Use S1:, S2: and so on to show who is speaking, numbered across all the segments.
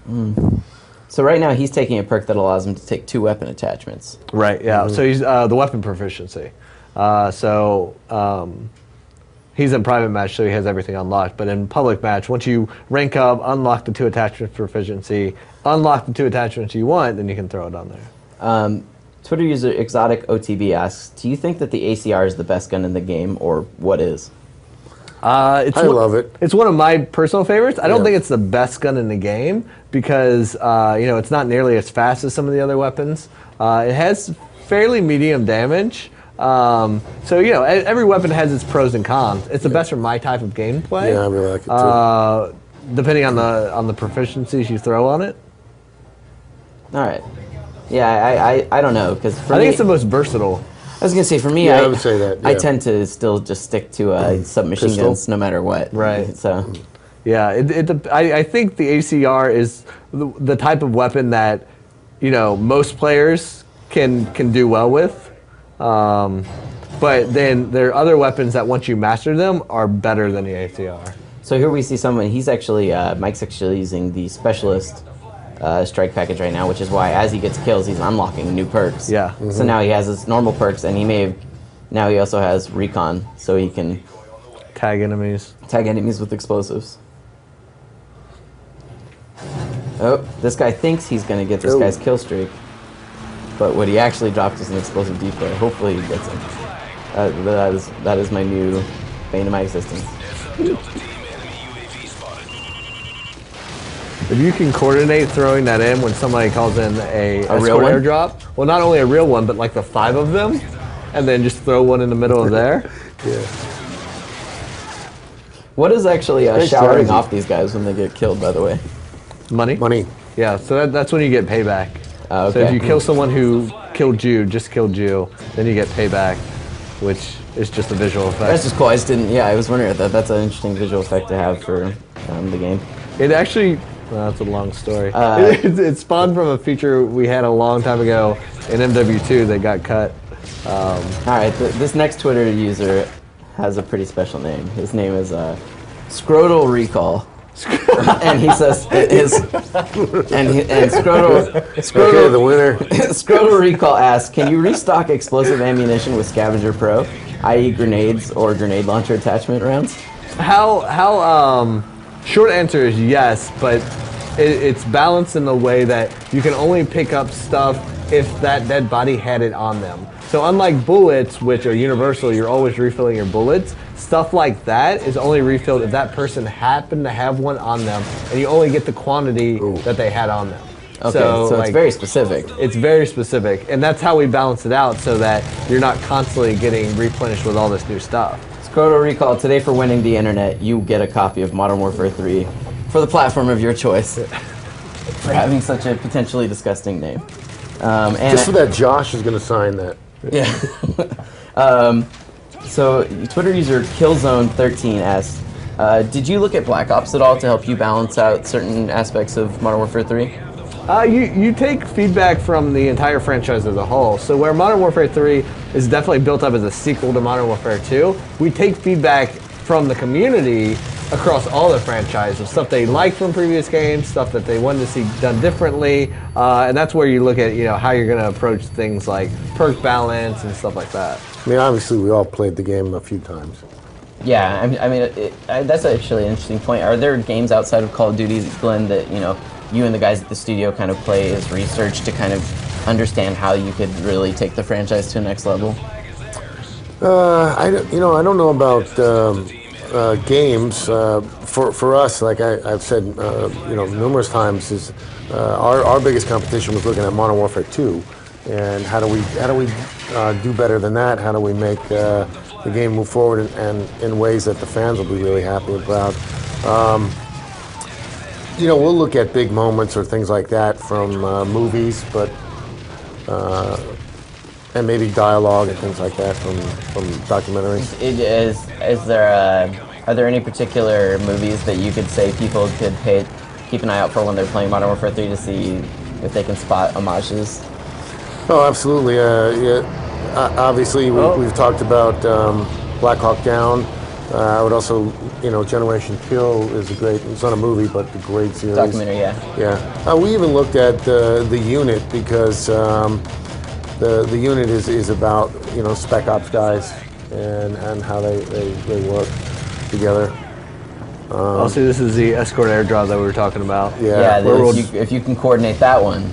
S1: So right now he's taking a perk that allows him to take 2 weapon attachments.
S2: Right, yeah. So he's the weapon proficiency. He's in private match, so he has everything unlocked. But in public match, once you rank up, unlock the 2 attachment proficiency, unlock the 2 attachments you want, then you can throw it on there.
S1: Twitter user Exotic OTB asks, do you think that the ACR is the best gun in the game, or what is?
S3: I love it.
S2: It's one of my personal favorites. I don't think it's the best gun in the game because it's not nearly as fast as some of the other weapons. It has fairly medium damage. Every weapon has its pros and cons. It's the best for my type of gameplay.
S3: Yeah, I really like it too.
S2: Depending on the proficiencies you throw on it.
S1: All right. Yeah, I don't know because
S2: I think it's the most versatile.
S1: I was gonna say for me,
S3: I would say that. Yeah.
S1: I tend to still just stick to submachine guns no matter what.
S2: Right.
S1: So.
S2: Yeah, I think the ACR is the type of weapon that most players can do well with. But then there are other weapons that once you master them are better than the ACR.
S1: So here we see someone, he's actually, Mike's actually using the specialist strike package right now, which is why as he gets kills, he's unlocking new perks.
S2: Yeah.
S1: So now he has his normal perks and now he also has recon, so he can
S2: tag enemies
S1: with explosives. Oh, this guy thinks he's going to get this guy's kill streak. But what he actually dropped is an explosive decoy. Hopefully he gets him. That is my new bane of my existence.
S2: If you can coordinate throwing that in when somebody calls in a
S1: real one?
S2: airdrop, well, not only a real one, but like the 5 of them, and then just throw one in the middle of there.
S3: Yeah.
S1: What is actually showering off these guys when they get killed, by the way?
S2: Money.
S3: Money.
S2: Yeah, so that's when you get payback.
S1: Okay.
S2: So if you kill someone who killed you, then you get payback, which is just a visual effect.
S1: That's just cool. I just didn't. Yeah, I was wondering that. That's an interesting visual effect to have for the game.
S2: It actually. Well, that's a long story. It spawned from a feature we had a long time ago in MW2 that got cut.
S1: All right, this next Twitter user has a pretty special name. His name is Scrotal Recall. And he says Scrotal
S3: the winner.
S1: Scrotal Recall asks, can you restock explosive ammunition with Scavenger Pro, i.e. grenades or grenade launcher attachment rounds?
S2: Short answer is yes, but it's balanced in the way that you can only pick up stuff if that dead body had it on them. So unlike bullets, which are universal, you're always refilling your bullets, stuff like that is only refilled if that person happened to have one on them, and you only get the quantity that they had on them.
S1: Okay, so it's very specific.
S2: It's very specific, and that's how we balance it out so that you're not constantly getting replenished with all this new stuff.
S1: Scrotal Recall, today for winning the internet, you get a copy of Modern Warfare 3 for the platform of your choice for having such a potentially disgusting name.
S3: Just for that, Josh is going to sign that.
S1: Yeah. So Twitter user Killzone13 asks, did you look at Black Ops at all to help you balance out certain aspects of Modern Warfare 3?
S2: You take feedback from the entire franchise as a whole. So where Modern Warfare 3 is definitely built up as a sequel to Modern Warfare 2, we take feedback from the community across all the franchises, stuff they liked from previous games, stuff that they wanted to see done differently, and that's where you look at how you're going to approach things like perk balance and stuff like that.
S3: I mean, obviously, we all played the game a few times.
S1: Yeah, I mean, that's actually an interesting point. Are there games outside of Call of Duty, Glenn, that you and the guys at the studio kind of play as research to kind of understand how you could really take the franchise to the next level?
S3: I don't know about games. For us, like I've said, numerous times, is our biggest competition was looking at Modern Warfare 2, and how do we do better than that? How do we make the game move forward and in ways that the fans will be really happy about? We'll look at big moments or things like that from movies, but and maybe dialogue and things like that from documentaries.
S1: Are there any particular movies that you could say people could keep an eye out for when they're playing Modern Warfare 3 to see if they can spot homages?
S3: Oh, absolutely. Obviously, we've talked about Black Hawk Down. I would also, Generation Kill is a great. It's not a movie, but a great series.
S1: Documentary, yeah.
S3: Yeah. We even looked at the unit because the unit is about spec ops guys and how they work together.
S2: Also, this is the escort airdrop that we were talking about.
S1: Yeah, if you can coordinate that one.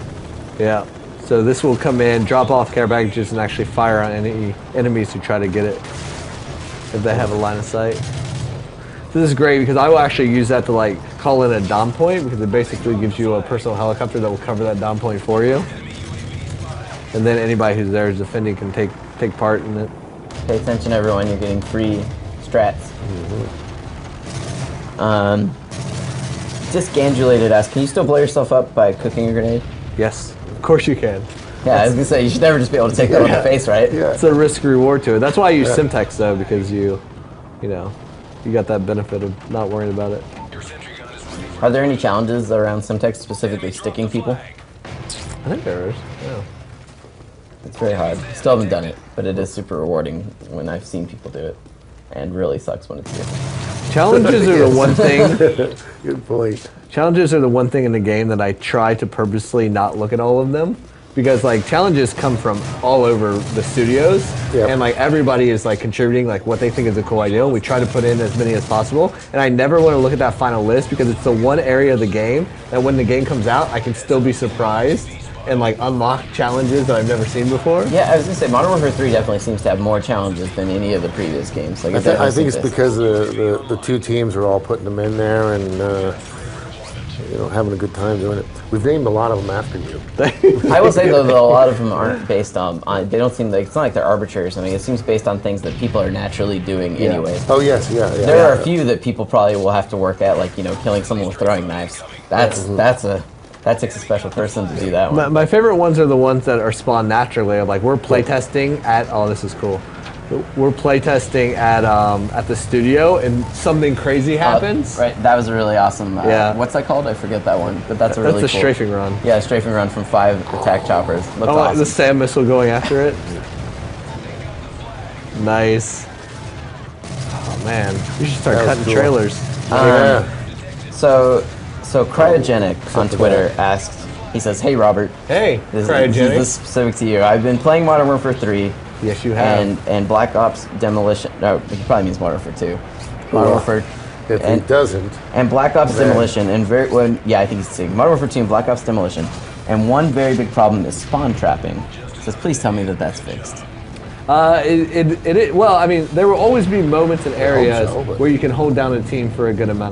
S2: Yeah. So this will come in, drop off care packages, and actually fire on any enemies who try to get it if they have a line of sight. This is great because I will actually use that to like call in a dom point because it basically gives you a personal helicopter that will cover that dom point for you. And then anybody who's there is defending can take part in it.
S1: Pay attention, everyone. You're getting free strats. Disgangulated asks, can you still blow yourself up by cooking a grenade?
S2: Yes, of course you can.
S1: Yeah, I was gonna say you should never just be able to take that on the face, right?
S3: Yeah.
S2: It's a risk reward to it. That's why I use Simtex though, because you got that benefit of not worrying about it.
S1: Are there any challenges around Simtex specifically sticking people?
S2: I think there is. Yeah.
S1: It's very hard. Still haven't done it, but it is super rewarding when I've seen people do it, and really sucks when it's you.
S2: Challenges are the one thing.
S3: Good point.
S2: Challenges are the one thing in the game that I try to purposely not look at all of them. Because like challenges come from all over the studios, and like everybody is like contributing like what they think is a cool idea. And we try to put in as many as possible. And I never want to look at that final list because it's the one area of the game that when the game comes out, I can still be surprised and like unlock challenges that I've never seen before.
S1: Yeah, I was gonna say Modern Warfare 3 definitely seems to have more challenges than any of the previous games. Like
S3: I think it's because the two teams are all putting them in there and having a good time doing it. We've named a lot of them after you.
S1: I will say though that a lot of them aren't based on they don't seem like, it's not like they're arbitrary or something. It seems based on things that people are naturally doing anyway.
S3: Oh yes, yeah.
S1: There are a few that people probably will have to work at, like killing someone with throwing knives. That takes a special person to do that one.
S2: My favorite ones are the ones that are spawned naturally. Like we're playtesting at this is cool. We're playtesting at the studio and something crazy happens.
S1: Right, that was a really awesome. What's that called? I forget that one, but that's a really
S2: That's a
S1: cool
S2: strafing run.
S1: Yeah, strafing run from 5 attack choppers. Looks awesome.
S2: The SAM missile going after it. Nice. Oh man, we should start cutting
S3: cool.
S2: trailers.
S1: So Cryogenic on Twitter asked. He says, "Hey Robert,
S2: Hey,
S1: this is specific to you. I've been playing Modern Warfare 3.
S2: Yes, you have.
S1: And Black Ops Demolition. No, he probably means Modern Warfare 2. Modern Warfare.
S3: If he doesn't.
S1: And Black Ops Demolition. And I think he's saying Modern Warfare 2 and Black Ops Demolition. And one very big problem is spawn trapping. He says, please tell me that that's fixed.
S2: Well, I mean, there will always be moments and areas where you can hold down a team for a good amount